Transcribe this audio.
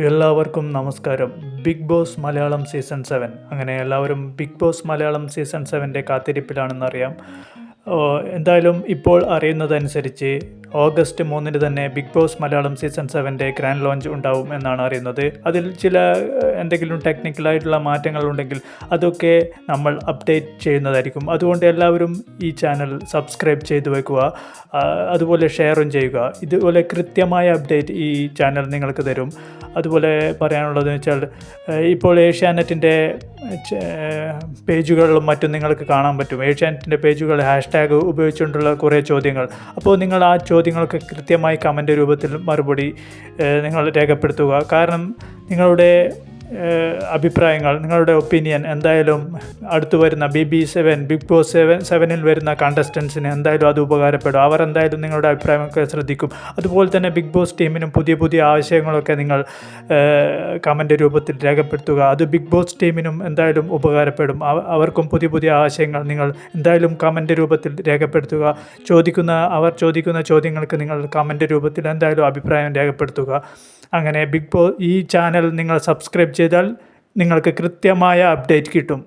എല്ലാവർക്കും നമസ്കാരം. Big Boss Malayalam season 7 അങ്ങനെ എല്ലാവരും ബിഗ് ബോസ് മലയാളം സീസൺ 7ൻ്റെ കാത്തിരിപ്പിലാണെന്നറിയാം. എന്തായാലും ഇപ്പോൾ അറിയുന്നതനുസരിച്ച് ഓഗസ്റ്റ് 3 തന്നെ ബിഗ് ബോസ് മലയാളം സീസൺ 7ൻ്റെ ഗ്രാൻഡ് ലോഞ്ച് ഉണ്ടാവും എന്നാണ് അറിയുന്നത്. അതിൽ ചില എന്തെങ്കിലും ടെക്നിക്കലായിട്ടുള്ള മാറ്റങ്ങളുണ്ടെങ്കിൽ അതൊക്കെ നമ്മൾ അപ്ഡേറ്റ് ചെയ്യുന്നതായിരിക്കും. അതുകൊണ്ട് എല്ലാവരും ഈ ചാനൽ സബ്സ്ക്രൈബ് ചെയ്ത് വെക്കുക, അതുപോലെ ഷെയറും ചെയ്യുക. ഇതുപോലെ കൃത്യമായ അപ്ഡേറ്റ് ഈ ചാനൽ നിങ്ങൾക്ക് തരും. അതുപോലെ പറയാനുള്ളതെന്ന് വെച്ചാൽ ഇപ്പോൾ ഏഷ്യാനെറ്റിൻ്റെ പേജുകളിലും മറ്റും നിങ്ങൾക്ക് കാണാൻ പറ്റും. ഏഷ്യാനെറ്റിൻ്റെ പേജുകൾ ഹാഷ്ടാഗ് ഉപയോഗിച്ചുകൊണ്ടുള്ള കുറേ ചോദ്യങ്ങൾ. അപ്പോൾ നിങ്ങൾ ആ ചോദ്യങ്ങൾക്ക് കൃത്യമായി കമൻ്റ് രൂപത്തിൽ മറുപടി നിങ്ങൾ രേഖപ്പെടുത്തുക. കാരണം നിങ്ങളുടെ അഭിപ്രായങ്ങൾ, നിങ്ങളുടെ ഒപ്പീനിയൻ എന്തായാലും അടുത്ത് വരുന്ന BB7 ബിഗ് ബോസ് 7ൽ വരുന്ന കണ്ടസ്റ്റൻസിന് എന്തായാലും അത് ഉപകാരപ്പെടും. അവർ എന്തായാലും നിങ്ങളുടെ അഭിപ്രായമൊക്കെ ശ്രദ്ധിക്കും. അതുപോലെ തന്നെ ബിഗ് ബോസ് ടീമിനും പുതിയ പുതിയ ആശയങ്ങളൊക്കെ നിങ്ങൾ കമൻ്റ് രൂപത്തിൽ രേഖപ്പെടുത്തുക. അത് ബിഗ് ബോസ് ടീമിനും എന്തായാലും ഉപകാരപ്പെടും. അവർക്കും പുതിയ പുതിയ ആശയങ്ങൾ നിങ്ങൾ എന്തായാലും കമൻ്റ് രൂപത്തിൽ രേഖപ്പെടുത്തുക. അവർ ചോദിക്കുന്ന ചോദ്യങ്ങൾക്ക് നിങ്ങൾ കമൻ്റ് രൂപത്തിൽ എന്തായാലും അഭിപ്രായം രേഖപ്പെടുത്തുക. അങ്ങനെ ഈ ചാനൽ നിങ്ങൾ സബ്സ്ക്രൈബ് ചെയ്താൽ നിങ്ങൾക്ക് കൃത്യമായ അപ്ഡേറ്റ് കിട്ടും.